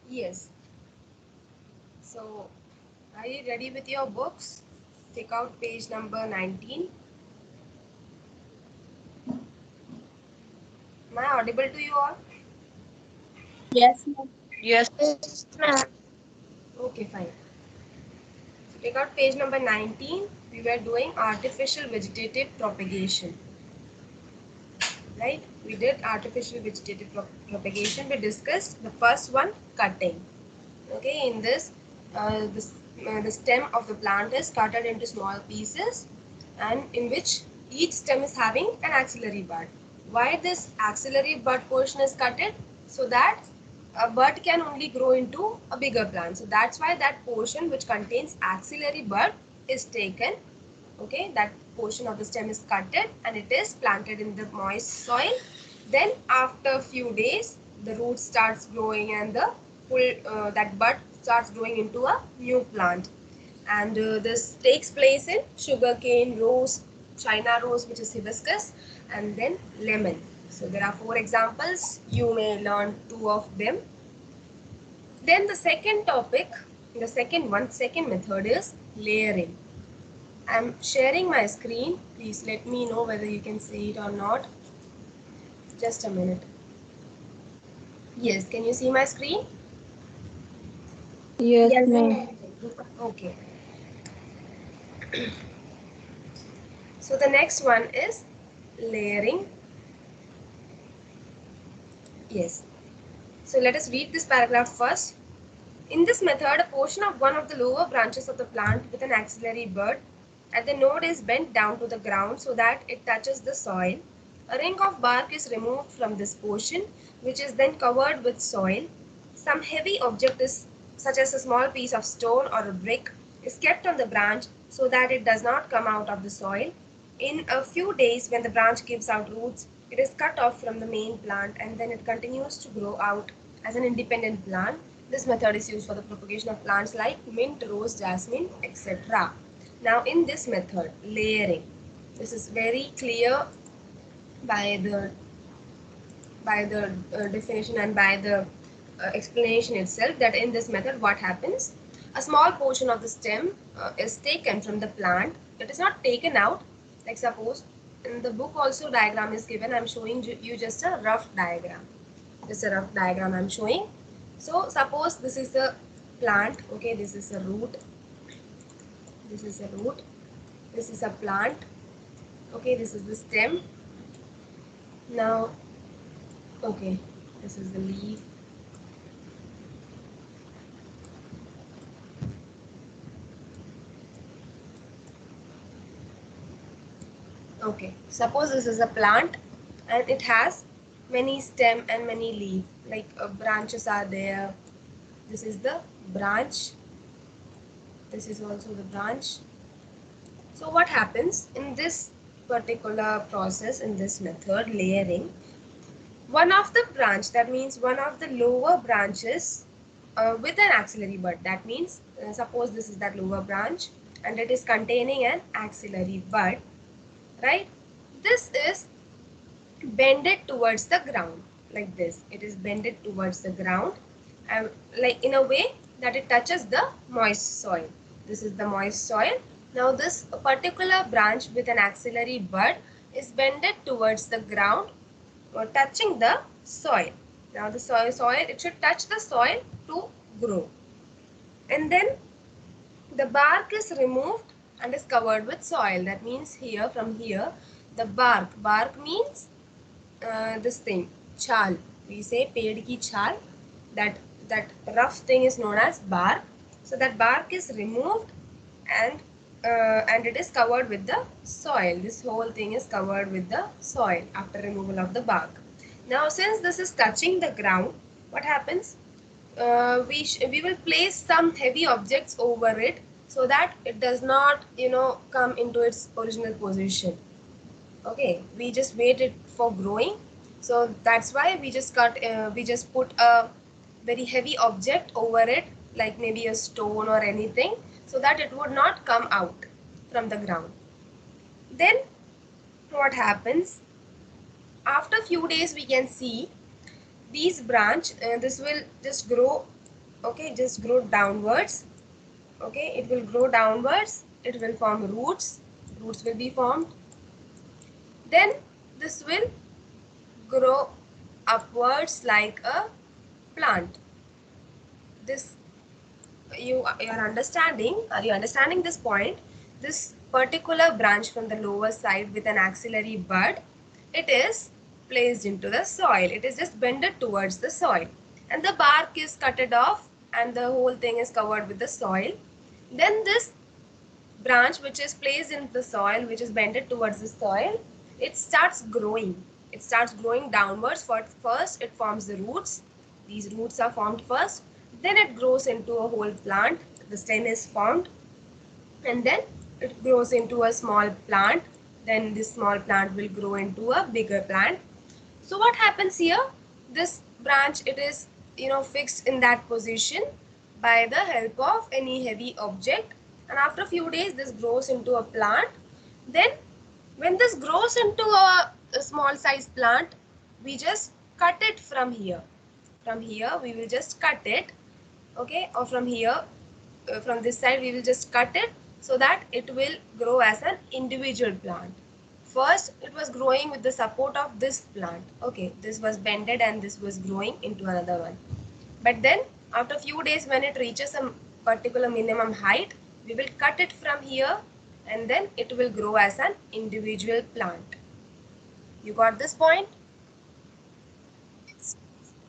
Yes. So, are you ready with your books? Take out page number 19. Am I audible to you all? Yes, ma'am. Yes, ma'am. Okay, fine. So, take out page number 19. We were doing artificial vegetative propagation. Right? We did artificial vegetative propagation. We discussed the first one, cutting. Okay, in this, the stem of the plant is cutted into small pieces, and in which each stem is having an axillary bud. Why this axillary bud portion is cutted? So that a bud can only grow into a bigger plant. So that's why that portion which contains axillary bud is taken. Okay, that portion of the stem is cutted and it is planted in the moist soil. Then after a few days, the root starts growing and the full that bud starts growing into a new plant. And this takes place in sugarcane, rose, China rose, which is hibiscus, and then lemon. So there are 4 examples. You may learn 2 of them. Then the second topic, second method is layering. I'm sharing my screen. Please let me know whether you can see it or not. Just a minute. Yes, can you see my screen? Yes, Yes, ma'am. ma'am. Okay. So the next one is layering. Yes. So let us read this paragraph first. In this method, a portion of one of the lower branches of the plant with an axillary bud at the node is bent down to the ground so that it touches the soil. A ring of bark is removed from this portion, which is then covered with soil. Some heavy object such as a small piece of stone or a brick, is kept on the branch so that it does not come out of the soil. In a few days, when the branch gives out roots, it is cut off from the main plant and then it continues to grow out as an independent plant. This method is used for the propagation of plants like mint, rose, jasmine, etc. Now in this method, layering, this is very clear by the definition and by the explanation itself, that in this method what happens, a small portion of the stem is taken from the plant. It is not taken out. Like suppose in the book also diagram is given. I'm showing you just a rough diagram. Just a rough diagram I'm showing. So suppose this is the plant. Okay, this is a root. This is a root. This is a plant. Okay, this is the stem. Now, okay, this is the leaf. Okay, suppose this is a plant and it has many stem and many leaf, like branches are there. This is the branch. This is also the branch. So what happens in this particular process, in this method, layering, one of the branch, that means one of the lower branches with an axillary bud, that means suppose this is that lower branch and it is containing an axillary bud, right? This is bended towards the ground like this. It is bended towards the ground and like in a way that it touches the moist soil. This is the moist soil. Now this particular branch with an axillary bud is bended towards the ground or touching the soil. Now the soil, it should touch the soil to grow. And then the bark is removed and is covered with soil. That means here, from here, the bark means this thing, chal. We say ped ki chal. That rough thing is known as bark. So that bark is removed and it is covered with the soil. This whole thing is covered with the soil after removal of the bark. Now since this is touching the ground, what happens? We will place some heavy objects over it so that it does not come into its original position. Okay, we just wait it for growing. So that's why we just put a very heavy object over it, like maybe a stone or anything, so that it would not come out from the ground. Then what happens, after few days we can see these branch, this will just grow Okay, just grow downwards. Okay, it will grow downwards. It will form roots. Roots will be formed. Then this will grow upwards like a plant. This are you understanding this point? This particular branch from the lower side with an axillary bud, it is placed into the soil. It is just bended towards the soil, and the bark is cutted off, and the whole thing is covered with the soil. Then this branch which is placed in the soil, which is bended towards the soil, it starts growing. It starts growing downwards. First it forms the roots. These roots are formed first, then it grows into a whole plant. The stem is formed, and then it grows into a small plant. Then this small plant will grow into a bigger plant. So what happens here? This branch, it is fixed in that position by the help of any heavy object, and after a few days this grows into a plant. Then when this grows into a small size plant, we just cut it from here. From here we will just cut it. Okay, or from here, from this side we will just cut it, so that it will grow as an individual plant. First it was growing with the support of this plant. Okay, this was bended and this was growing into another one. But then after a few days, when it reaches a particular minimum height, we will cut it from here, and then it will grow as an individual plant. You got this point?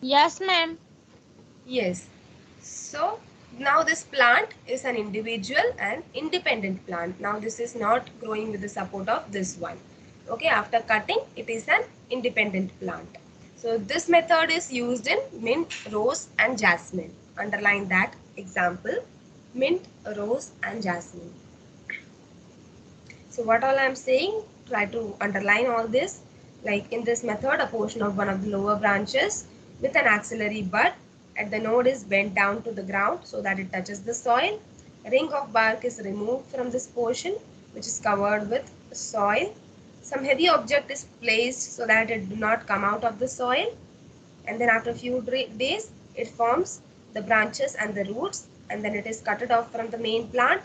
Yes, ma'am. Yes. So now this plant is an individual and independent plant. Now this is not growing with the support of this one. Okay, after cutting, it is an independent plant. So this method is used in mint, rose and jasmine. Underline that example, mint, rose and jasmine. So what all I am saying, try to underline all this. Like in this method, a portion of one of the lower branches with an axillary bud at the node is bent down to the ground so that it touches the soil. A ring of bark is removed from this portion, which is covered with soil. Some heavy object is placed so that it do not come out of the soil. And then after a few days, it forms the branches and the roots, and then it is cutted off from the main plant.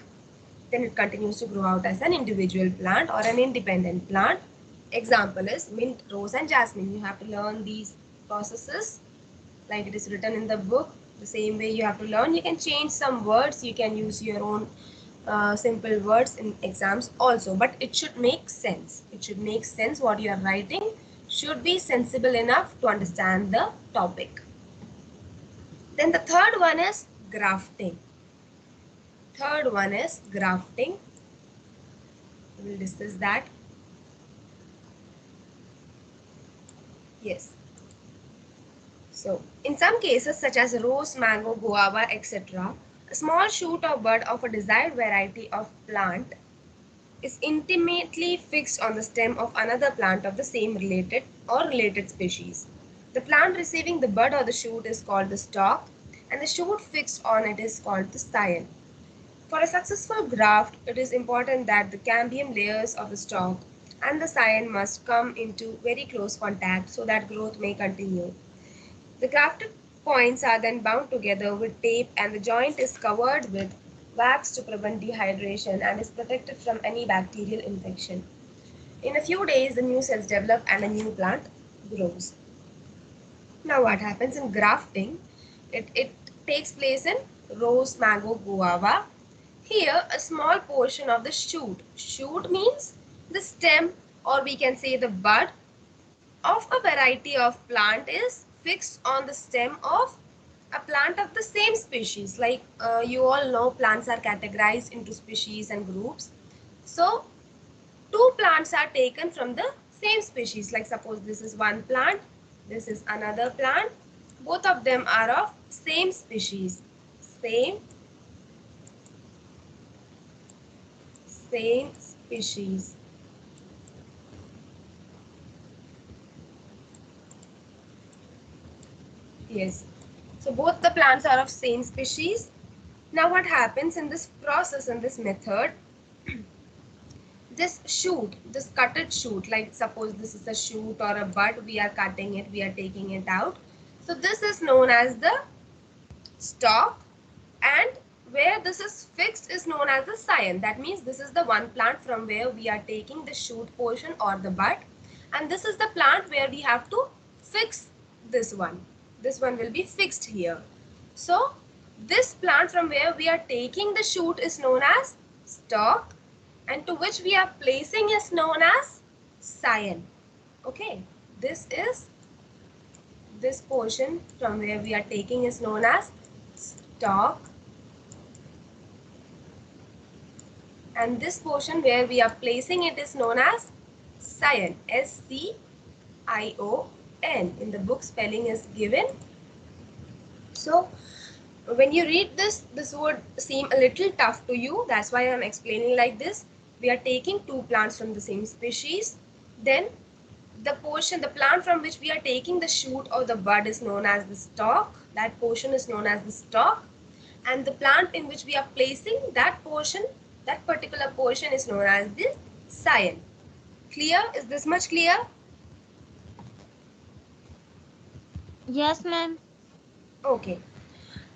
Then it continues to grow out as an individual plant or an independent plant. Example is mint, rose and jasmine. You have to learn these processes like it is written in the book. The same way you have to learn. You can change some words. You can use your own simple words in exams also. But it should make sense. It should make sense. What you are writing should be sensible enough to understand the topic. Then the third one is grafting. Third one is grafting. We will discuss that. Yes. So, in some cases such as rose, mango, guava, etc., a small shoot or bud of a desired variety of plant is intimately fixed on the stem of another plant of the same related species. The plant receiving the bud or the shoot is called the stalk, and the shoot fixed on it is called the style. For a successful graft, it is important that the cambium layers of the stalk and the scion must come into very close contact so that growth may continue. The grafted points are then bound together with tape, and the joint is covered with wax to prevent dehydration and is protected from any bacterial infection. In a few days, the new cells develop and a new plant grows. Now what happens in grafting? It takes place in rose, mango, guava. Here, a small portion of the shoot. Shoot means the stem, or we can say the bud of a variety of plant is fixed on the stem of a plant of the same species. Like you all know, plants are categorized into species and groups. So two plants are taken from the same species. Like suppose this is one plant, this is another plant. Both of them are of same species. Same species. Yes. So both the plants are of same species. Now what happens in this process, in this method, this shoot, this cutted shoot, like suppose this is a shoot or a bud, we are cutting it, we are taking it out. So this is known as the stalk, and where this is fixed is known as the scion. That means this is the one plant from where we are taking the shoot portion or the bud, and this is the plant where we have to fix this one. This one will be fixed here. So this plant from where we are taking the shoot is known as stalk, and to which we are placing is known as scion. Okay, this is this portion from where we are taking is known as stalk, and this portion where we are placing it is known as scion. S-C-I-O-N. In the book spelling is given. So when you read this, this would seem a little tough to you. That's why I'm explaining like this. We are taking two plants from the same species. Then the portion, the plant from which we are taking the shoot or the bud is known as the stalk. That portion is known as the stalk. And the plant in which we are placing that portion, that particular portion is known as the scion. Clear? Is this much clear? Yes, ma'am. Okay.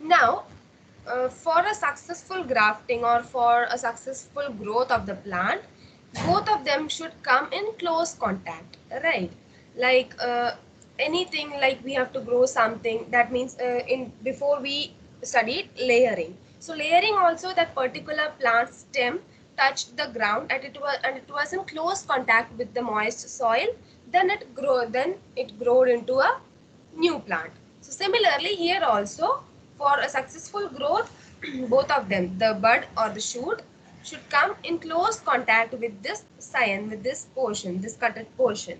Now, for a successful grafting or for a successful growth of the plant, both of them should come in close contact, right? Like anything, like we have to grow something, that means in before we studied layering. So layering also, that particular plant stem touched the ground and it was in close contact with the moist soil. Then it growed into a new plant. So similarly here also, for a successful growth, both of them, the bud or the shoot, should come in close contact with this scion, with this portion, this cutted portion,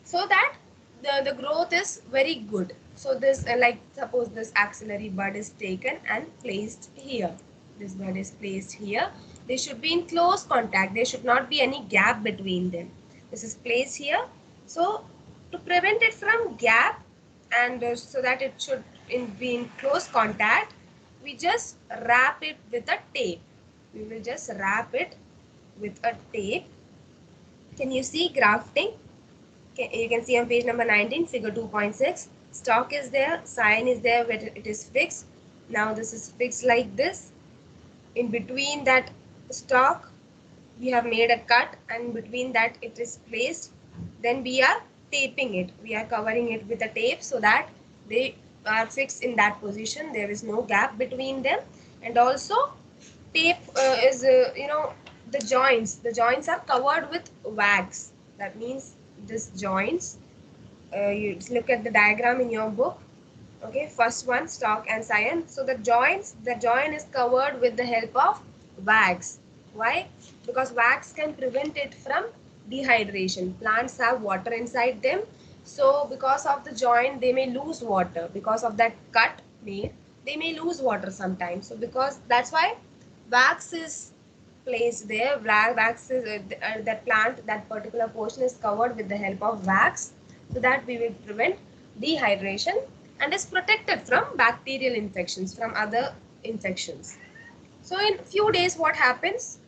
so that the growth is very good. So this like suppose this axillary bud is taken and placed here. This bud is placed here. They should be in close contact. There should not be any gap between them. This is placed here. So to prevent it from gap and so that it should be in close contact, we just wrap it with a tape. We will just wrap it with a tape. Can you see grafting? You can see on page number 19, figure 2.6. Stalk is there, scion is there where it is fixed. Now this is fixed like this. In between that stalk, we have made a cut, and between that it is placed. Then we are taping it. We are covering it with a tape so that they are fixed in that position. There is no gap between them. And also tape is, the joints. The joints are covered with wax. That means this joints, you look at the diagram in your book. Okay, first one, stalk and scion. So the joint is covered with the help of wax. Why? Because wax can prevent it from dehydration. Plants have water inside them. So because of the joint, they may lose water. Because of that cut made, they may lose water sometimes. So because that's why wax is placed there. Wax is that plant, that particular portion is covered with the help of wax, so that we will prevent dehydration and is protected from bacterial infections, from other infections. So in few days what happens,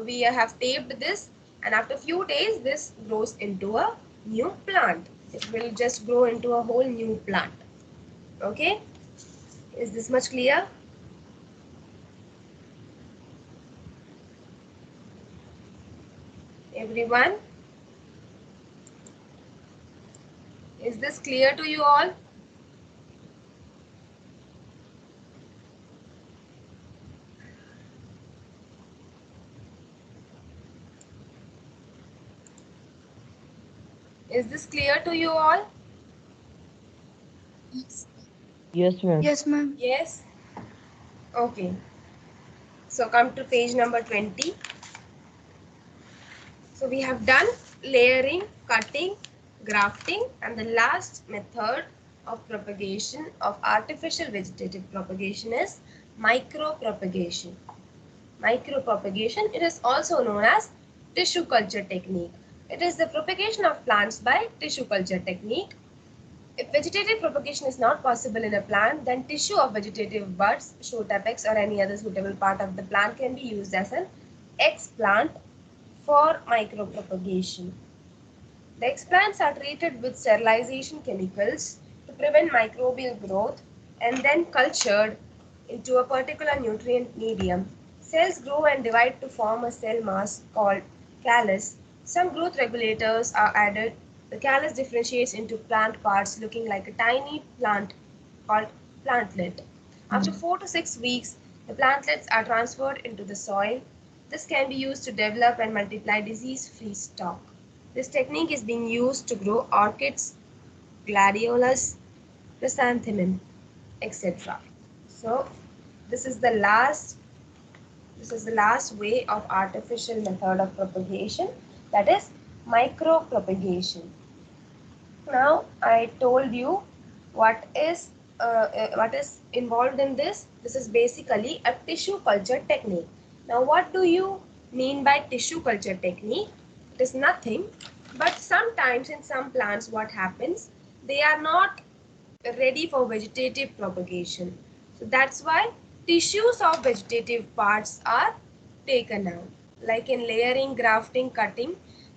we have taped this, and after few days this grows into a new plant. It will just grow into a whole new plant. Okay, is this much clear? Everyone, is this clear to you all? Is this clear to you all? Yes. Yes, ma'am. Yes, ma'am. Yes. Okay. So come to page number 20. So we have done layering, cutting, grafting, and the last method of propagation, of artificial vegetative propagation, is micropropagation. Micropropagation, it is also known as tissue culture technique. It is the propagation of plants by tissue culture technique. If vegetative propagation is not possible in a plant, then tissue of vegetative buds, shoot apex, or any other suitable part of the plant can be used as an explant for micropropagation. The explants are treated with sterilization chemicals to prevent microbial growth and then cultured into a particular nutrient medium, cells grow and divide to form a cell mass called callus. Some growth regulators are added. The callus differentiates into plant parts looking like a tiny plant called plantlet. After 4 to 6 weeks, the plantlets are transferred into the soil. This can be used to develop and multiply disease-free stock. This technique is being used to grow orchids, gladiolus, chrysanthemum, etc. So this is the last way of artificial method of propagation, that is micro propagation. Now I told you what is involved in this. This is basically a tissue culture technique. Now what do you mean by tissue culture technique? It is nothing but sometimes in some plants what happens, they are not ready for vegetative propagation. So that's why tissues of vegetative parts are taken out. Like in layering, grafting, cutting,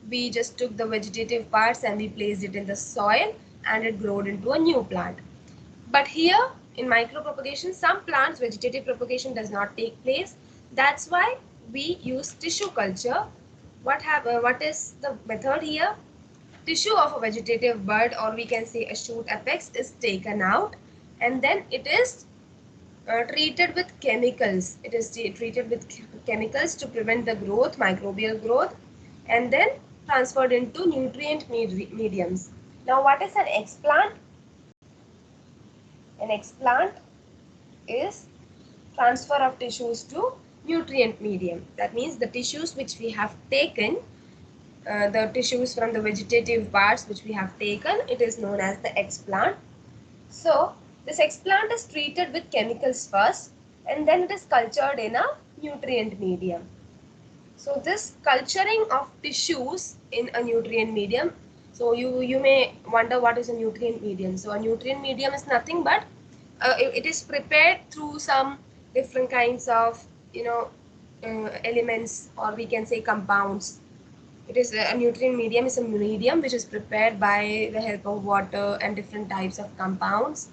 we just took the vegetative parts and we placed it in the soil and it grew into a new plant. But here in micropropagation, some plants vegetative propagation does not take place. That's why we use tissue culture. What is the method here? Tissue of a vegetative bud, or we can say a shoot apex, is taken out and then it is treated with chemicals. It is treated with chemicals to prevent the growth, microbial growth, and then transferred into nutrient mediums. Now what is an explant? An explant is transfer of tissues to nutrient medium. That means the tissues which we have taken, the tissues from the vegetative parts which we have taken, it is known as the explant. So this explant is treated with chemicals first and then it is cultured in a nutrient medium. So this culturing of tissues in a nutrient medium, so you may wonder what is a nutrient medium. So a nutrient medium is nothing but it is prepared through some different kinds of elements, or we can say compounds. It is a nutrient medium is a medium which is prepared by the help of water and different types of compounds.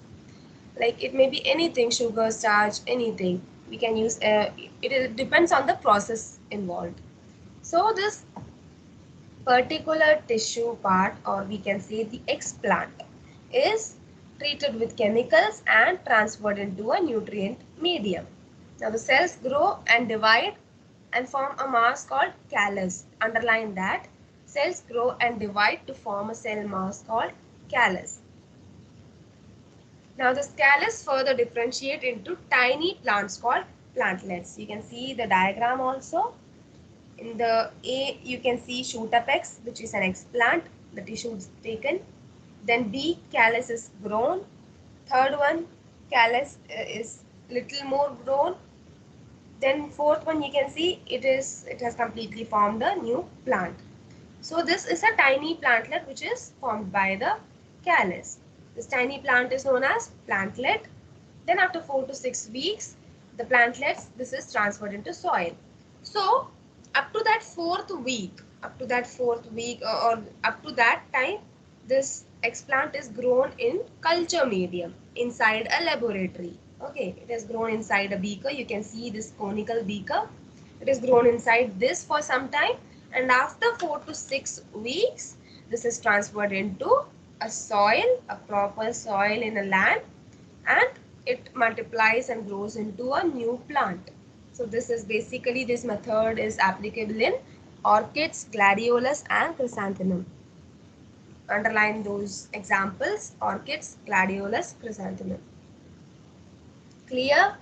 Like it may be anything, sugar, starch, anything. We can use, it depends on the process involved. So this particular tissue part, or we can say the explant, is treated with chemicals and transferred into a nutrient medium. Now the cells grow and divide and form a mass called callus. Underline that. Cells grow and divide to form a cell mass called callus. Now the callus further differentiate into tiny plants called plantlets. You can see the diagram also. In the A, you can see shoot apex, which is an explant, the tissue is taken. Then B, callus is grown. Third one, callus is little more grown. Then fourth one, you can see it has completely formed a new plant. So this is a tiny plantlet which is formed by the callus. This tiny plant is known as plantlet. Then after 4 to 6 weeks, the plantlets, this is transferred into soil. So up to that fourth week, or up to that time, this explant is grown in culture medium inside a laboratory. Okay, it has grown inside a beaker. You can see this conical beaker. It is grown inside this for some time, and after 4 to 6 weeks, this is transferred into a soil, a proper soil in a land, and it multiplies and grows into a new plant. So this is basically, this method is applicable in orchids, gladiolus and chrysanthemum. Underline those examples: orchids, gladiolus, chrysanthemum. Clear?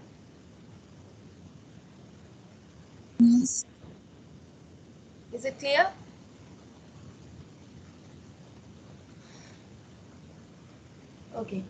Yes. Is it clear? Okay.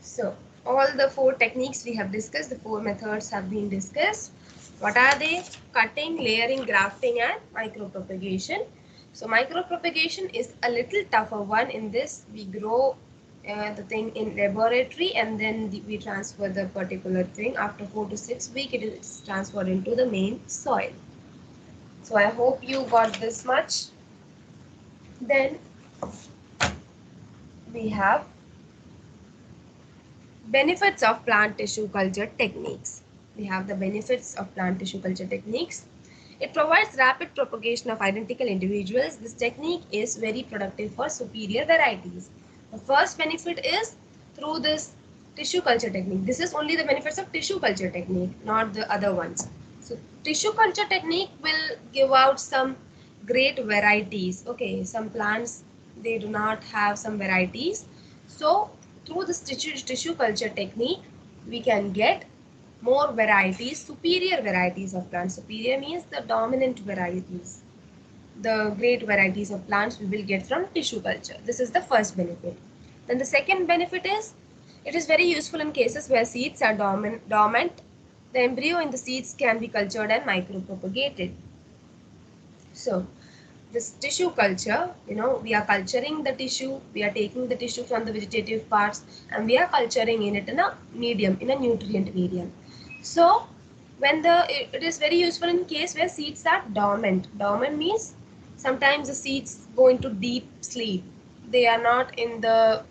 So all the 4 techniques we have discussed, the 4 methods have been discussed. What are they? Cutting, layering, grafting and micropropagation. So micropropagation is a little tougher one. In this we grow the thing in laboratory and then we transfer the particular thing. After 4 to 6 weeks it is transferred into the main soil. So I hope you got this much. Then we have Benefits of plant tissue culture techniques. We have the benefits of plant tissue culture techniques. It provides rapid propagation of identical individuals. This technique is very productive for superior varieties. The first benefit is through this tissue culture technique. This is only the benefits of tissue culture technique, not the other ones. So tissue culture technique will give out some great varieties. Okay, some plants, they do not have some varieties. So through this tissue culture technique, we can get more varieties, superior varieties of plants. Superior means the dominant varieties. The great varieties of plants we will get from tissue culture. This is the first benefit. Then the second benefit is it is very useful in cases where seeds are dormant. The embryo in the seeds can be cultured and micropropagated. So this tissue culture, we are culturing the tissue, we are taking the tissue from the vegetative parts and we are culturing in it in a medium, in a nutrient medium. So when it is very useful in case where seeds are dormant. Dormant means sometimes the seeds go into deep sleep. They are not in the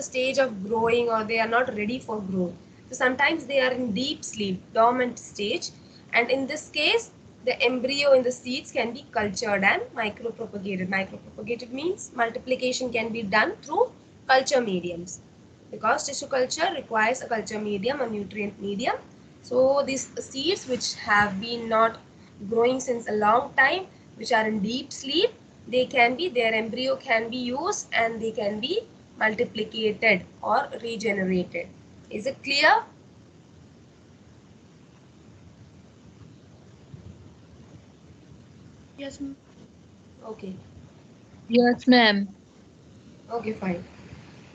stage of growing, or they are not ready for growth. So sometimes they are in deep sleep, dormant stage, and in this case, the embryo in the seeds can be cultured and micropropagated. Micropropagated means multiplication can be done through culture mediums, because tissue culture requires a culture medium, a nutrient medium. So these seeds which have been not growing since a long time, which are in deep sleep, their embryo can be used and they can be multiplicated or regenerated. Is it clear? Yes, ma'am. Okay. Yes, ma'am. Okay, fine.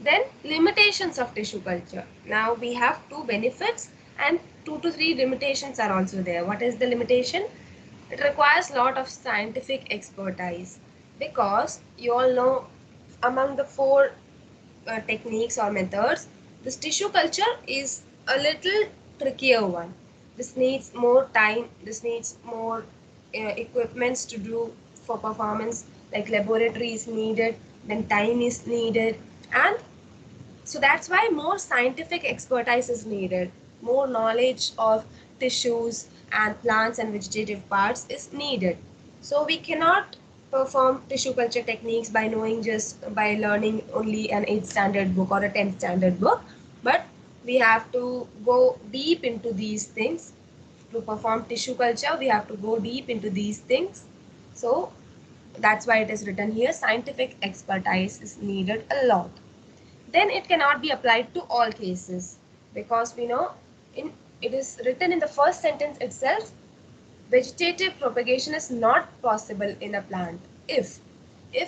Then limitations of tissue culture. Now we have two benefits and 2 to 3 limitations are also there. What is the limitation? It requires a lot of scientific expertise, because you all know among the four techniques or methods, this tissue culture is a little trickier one. This needs more time, this needs more equipments to do for performance, like laboratory is needed, then time is needed, and so that's why more scientific expertise is needed. More knowledge of tissues and plants and vegetative parts is needed. So we cannot perform tissue culture techniques by knowing, just by learning only an 8th standard book or a 10th standard book, but we have to go deep into these things. To perform tissue culture, we have to go deep into these things. So that's why it is written here, scientific expertise is needed a lot. Then it cannot be applied to all cases, because we know in it is written in the first sentence itself, vegetative propagation is not possible in a plant. If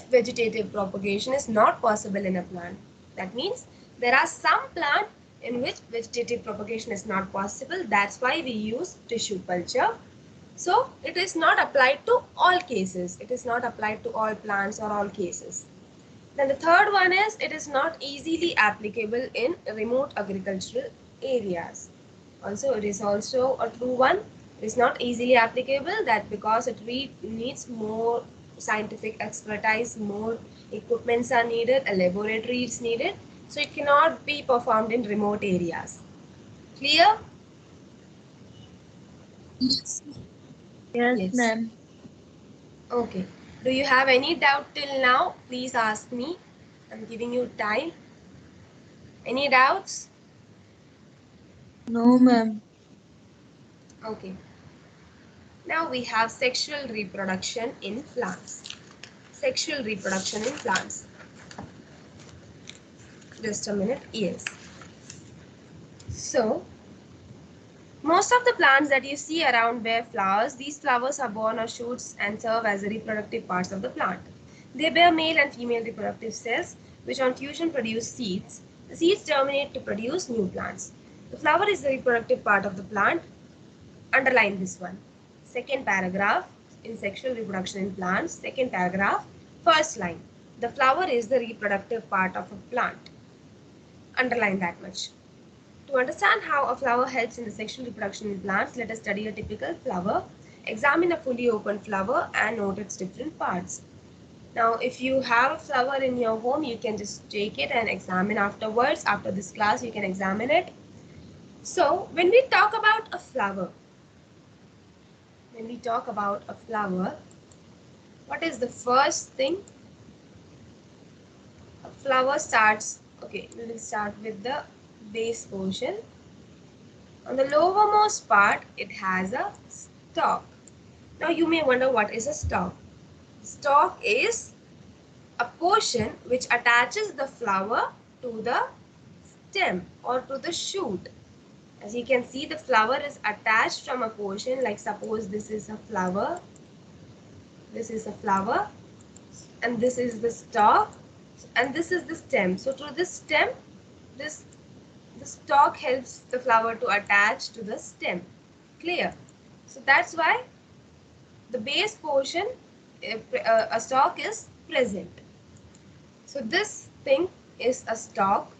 vegetative propagation is not possible in a plant, that means there are some plant in which vegetative propagation is not possible. That's why we use tissue culture. So it is not applied to all cases, it is not applied to all plants or all cases. Then the third one is it is not easily applicable in remote agricultural areas. Also, it is also a true one. It is not easily applicable, that because it needs more scientific expertise, more equipments are needed, a laboratory is needed. So it cannot be performed in remote areas. Clear? Yes, ma'am. Yes, Yes. ma'am. Okay. Do you have any doubt till now? Please ask me. I'm giving you time. Any doubts? No, ma'am. Okay. Now we have sexual reproduction in plants. Sexual reproduction in plants. Just a minute. Yes. So, most of the plants that you see around bear flowers. These flowers are borne or shoots and serve as the reproductive parts of the plant. They bear male and female reproductive cells, which on fusion produce seeds. The seeds germinate to produce new plants. The flower is the reproductive part of the plant. Underline this one. Second paragraph in sexual reproduction in plants. Second paragraph, first line. The flower is the reproductive part of a plant. Underline that much. To understand how a flower helps in the sexual reproduction in plants, let us study a typical flower. Examine a fully open flower and note its different parts. Now, if you have a flower in your home, you can just take it and examine afterwards. After this class, you can examine it. So, when we talk about a flower, what is the first thing? A flower starts, okay, we will start with the base portion. On the lowermost part, it has a stalk. Now, you may wonder what is a stalk. Stalk is a portion which attaches the flower to the stem or to the shoot. As you can see, the flower is attached from a portion, like suppose this is a flower, and this is the stalk, and this is the stem. So through this stem, the stalk helps the flower to attach to the stem. Clear? So that's why the base portion, a stalk is present. So this thing is a stalk.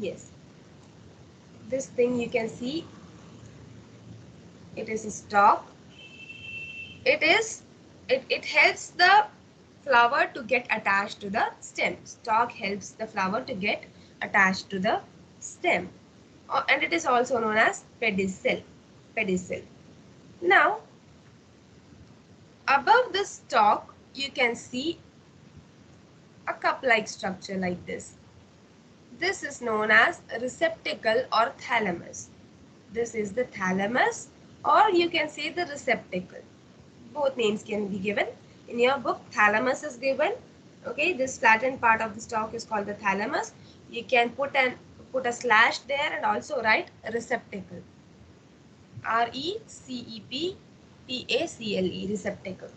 Yes, this thing you can see, it is a stalk. It helps the flower to get attached to the stem. Stalk helps the flower to get attached to the stem. And it is also known as pedicel. Now, above the stalk, you can see a cup-like structure like this. This is known as receptacle or thalamus. This is the thalamus, or you can say the receptacle. Both names can be given. In your book, thalamus is given. Okay, this flattened part of the stalk is called the thalamus. You can put a slash there and also write receptacle. receptacle, receptacle.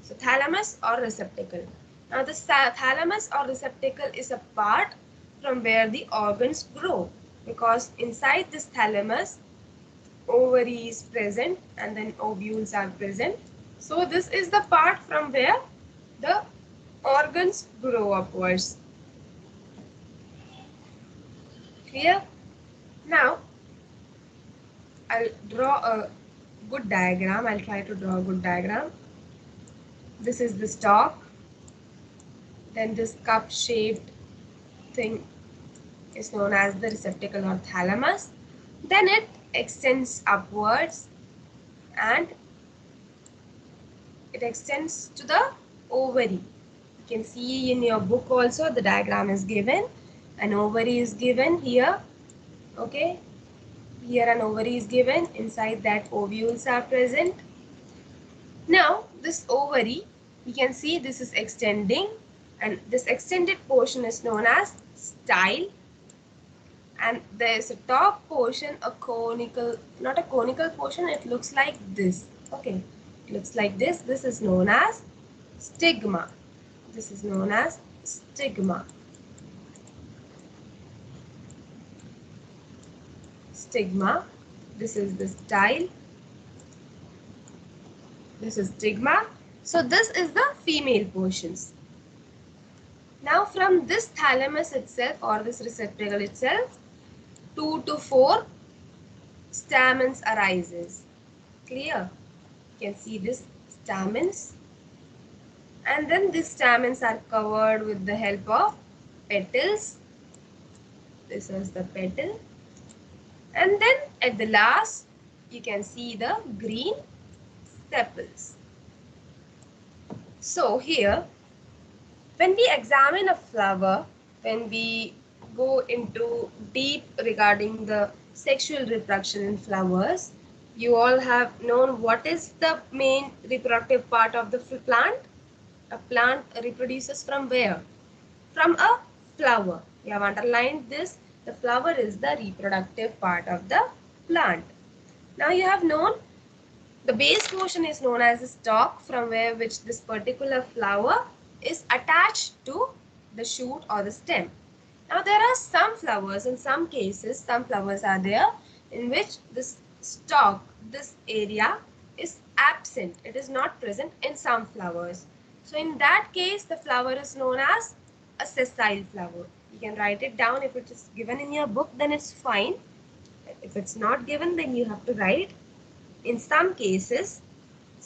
So thalamus or receptacle. Now the thalamus or receptacle is a part from where the organs grow, because inside this thalamus ovary is present and then ovules are present. So this is the part from where the organs grow upwards. Clear? Now I'll draw a good diagram. I'll try to draw a good diagram. This is the stalk. Then this cup shaped thing is known as the receptacle or thalamus. Then it extends upwards and it extends to the ovary. You can see in your book also the diagram is given. An ovary is given here. Okay. Here an ovary is given. Inside that ovules are present. Now this ovary, you can see this is extending, and this extended portion is known as style. And there is a top portion, a conical, not a conical portion, it looks like this. Okay, it looks like this. This is known as stigma. This is known as stigma. Stigma. This is the style. This is stigma. So this is the female portions. Now from this thalamus itself or this receptacle itself, 2 to 4 stamens arises. Clear? You can see this stamens. And then these stamens are covered with the help of petals. This is the petal. And then at the last, you can see the green sepals. So here, when we examine a flower, when we go into deep regarding the sexual reproduction in flowers, you all have known what is the main reproductive part of the plant. A plant reproduces from where? From a flower. We have underlined this. The flower is the reproductive part of the plant. Now you have known the base portion is known as the stalk, from where which this particular flower is attached to the shoot or the stem. Now there are some flowers, in some cases some flowers are there in which this stalk, this area is absent. It is not present in some flowers. So in that case the flower is known as a sessile flower. You can write it down. If it is given in your book, then it's fine. If it's not given, then you have to write. In some cases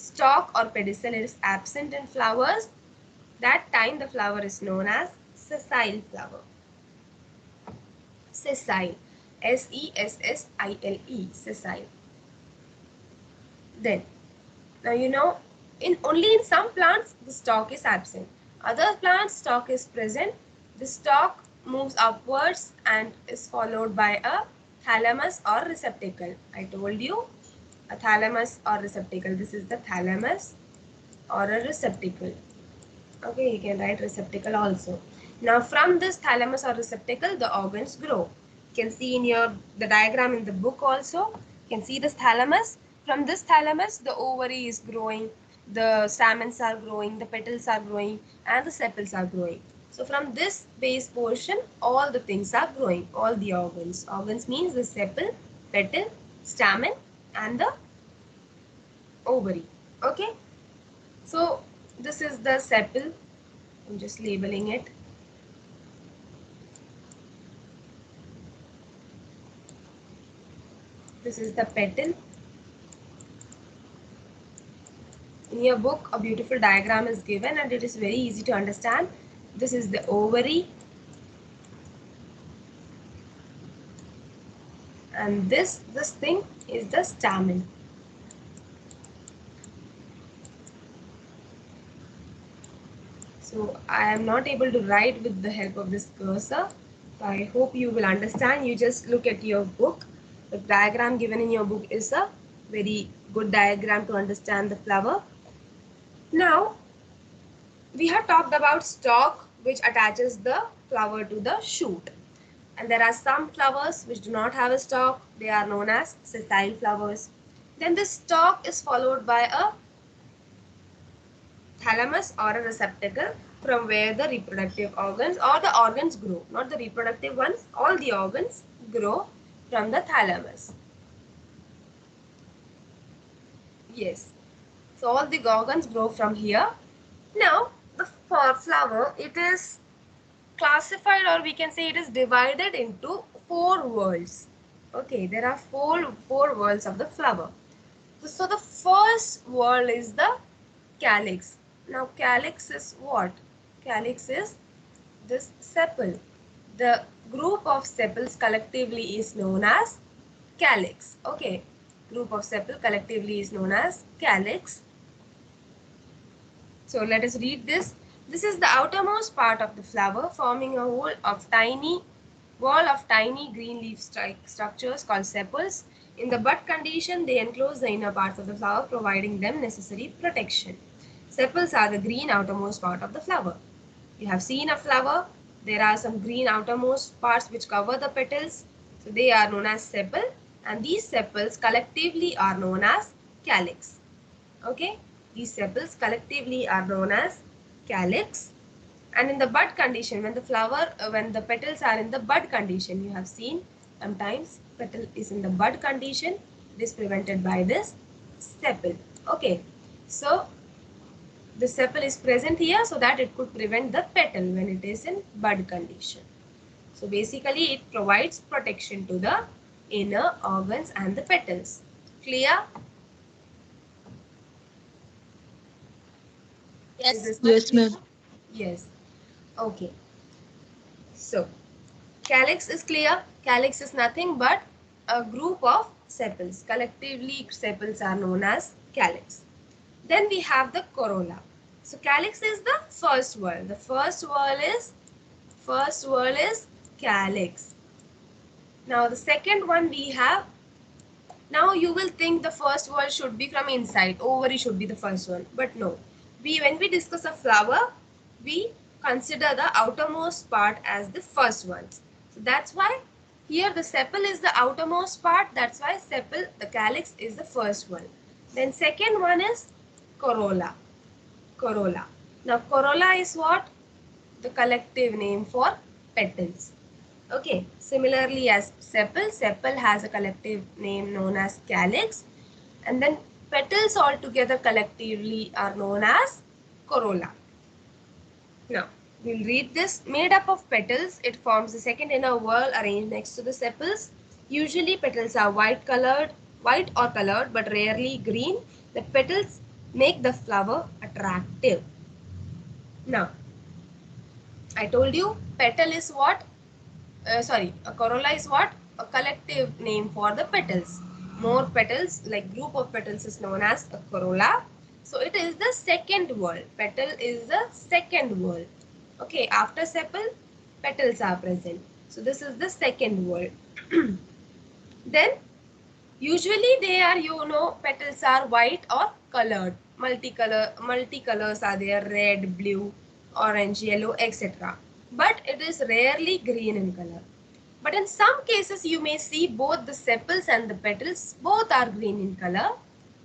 stalk or pedicel is absent in flowers, that time the flower is known as sessile flower. Sessile. Sessile. Sessile. Then, now you know, only in some plants the stalk is absent. Other plants stalk is present. The stalk moves upwards and is followed by a thalamus or receptacle. I told you, a thalamus or receptacle. This is the thalamus or a receptacle. Okay, you can write receptacle also. Now from this thalamus or receptacle the organs grow. You can see in the diagram in the book also. You can see this thalamus. From this thalamus the ovary is growing, the stamens are growing, the petals are growing, and the sepals are growing. So from this base portion all the things are growing, all the organs. Organs means the sepal, petal, stamen, and the ovary. Okay, so this is the sepal. I'm just labeling it. This is the petal. In your book, a beautiful diagram is given and it is very easy to understand. This is the ovary. And this thing is the stamen. So I am not able to write with the help of this cursor. So I hope you will understand. You just look at your book. The diagram given in your book is a very good diagram to understand the flower. Now, we have talked about stalk which attaches the flower to the shoot. And there are some flowers which do not have a stalk. They are known as sessile flowers. Then the stalk is followed by a thalamus or a receptacle from where the reproductive organs or the organs grow. Not the reproductive ones, all the organs grow from the thalamus. Yes. So all the organs grow from here. Now the flower, it is classified, or we can say it is divided into four worlds. Okay, there are four worlds of the flower. So the first world is the calyx. Now calyx is what? Calyx is this sepal. The group of sepals collectively is known as calyx. Okay, group of sepal collectively is known as calyx. So let us read this. This is the outermost part of the flower, forming a wall of tiny green leaf structures called sepals. In the bud condition, they enclose the inner parts of the flower, providing them necessary protection. Sepals are the green outermost part of the flower. You have seen a flower. There are some green outermost parts which cover the petals. So they are known as sepal, and these sepals collectively are known as calyx. Okay, these sepals collectively are known as calyx. And in the bud condition, when the petals are in the bud condition, you have seen sometimes petal is in the bud condition, it is prevented by this sepal. Okay, so the sepal is present here so that it could prevent the petal when it is in bud condition. So basically it provides protection to the inner organs and the petals. Clear? Is Yes. this much Yes, clear? ma'am. Yes. Okay. So calyx is clear. Calyx is nothing but a group of sepals. Collectively, sepals are known as calyx. Then we have the corolla. So calyx is the first word. The first word is calyx. Now the second one we have. Now you will think the first word should be from inside. Ovary should be the first one, but no. When we discuss a flower, we consider the outermost part as the first one. So that's why here the sepal is the outermost part. That's why sepal, the calyx is the first one. Then second one is corolla. Corolla. Now corolla is what? The collective name for petals. Okay, similarly as sepal has a collective name known as calyx, and then petals altogether collectively are known as corolla. Now, we'll read this. Made up of petals, it forms the second inner whorl arranged next to the sepals. Usually petals are white or colored, but rarely green. The petals make the flower attractive. Now, I told you petal is what? A corolla is what? A collective name for the petals. More petals, like group of petals, is known as a corolla. So it is the second word. Petal is the second word. Okay, after sepal, petals are present. So this is the second word. Then usually they are, petals are white or colored. Multicolors are there, red, blue, orange, yellow, etc. But it is rarely green in color. But in some cases you may see both the sepals and the petals both are green in color.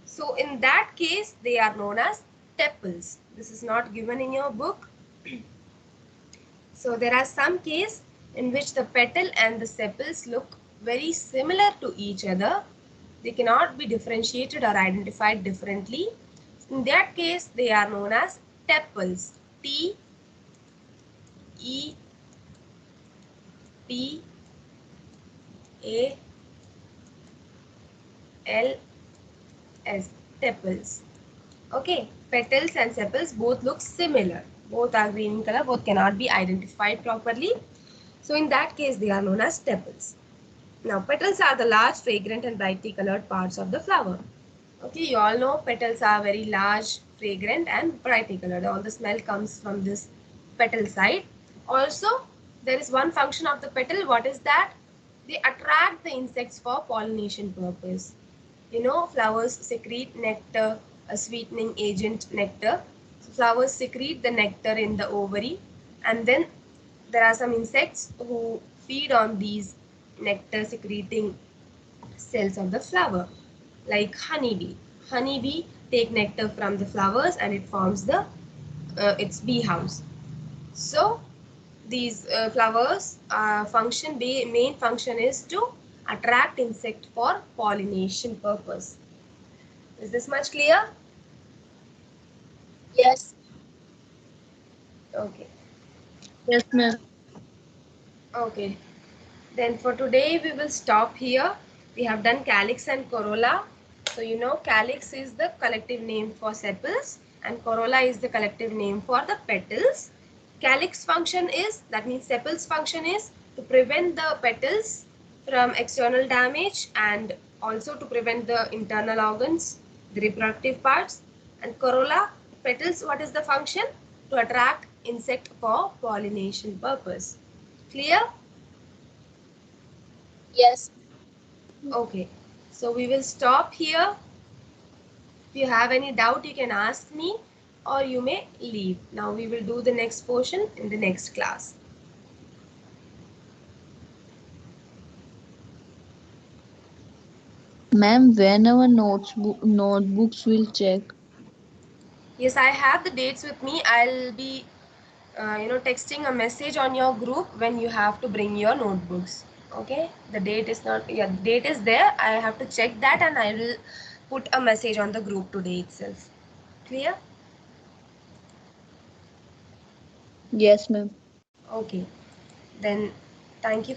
So in that case they are known as tepals. This is not given in your book. So there are some cases in which the petal and the sepals look very similar to each other. They cannot be differentiated or identified differently. In that case, they are known as tepals. T E P A L S. Tepals. Okay, petals and sepals both look similar. Both are green in color. Both cannot be identified properly. So in that case, they are known as tepals. Now, petals are the large, fragrant and brightly colored parts of the flower. Okay, you all know petals are very large, fragrant and brightly colored. All the smell comes from this petal side. Also, there is one function of the petal. What is that? They attract the insects for pollination purpose. Flowers secrete nectar, a sweetening agent nectar. So flowers secrete the nectar in the ovary, and then there are some insects who feed on these nectar secreting cells of the flower, like honeybee. Honeybee take nectar from the flowers and it forms its bee house. So these flowers main function is to attract insect for pollination purpose. Is this much clear? Yes. Okay. Yes, ma'am. Okay. Then for today we will stop here. We have done calyx and corolla. So calyx is the collective name for sepals and corolla is the collective name for the petals. Calyx function is, that means sepals function is to prevent the petals from external damage and also to prevent the internal organs, the reproductive parts. And corolla, petals, what is the function? To attract insect for pollination purpose. Clear? Yes. Okay, so we will stop here. If you have any doubt, you can ask me or you may leave. Now we will do the next portion in the next class. Ma'am, when our notebooks will check. Yes, I have the dates with me. I'll be, texting a message on your group when you have to bring your notebooks. Okay, the date is not, yeah, the date is there. I have to check that and I will put a message on the group today itself. Clear? Yes, ma'am. Okay, then thank you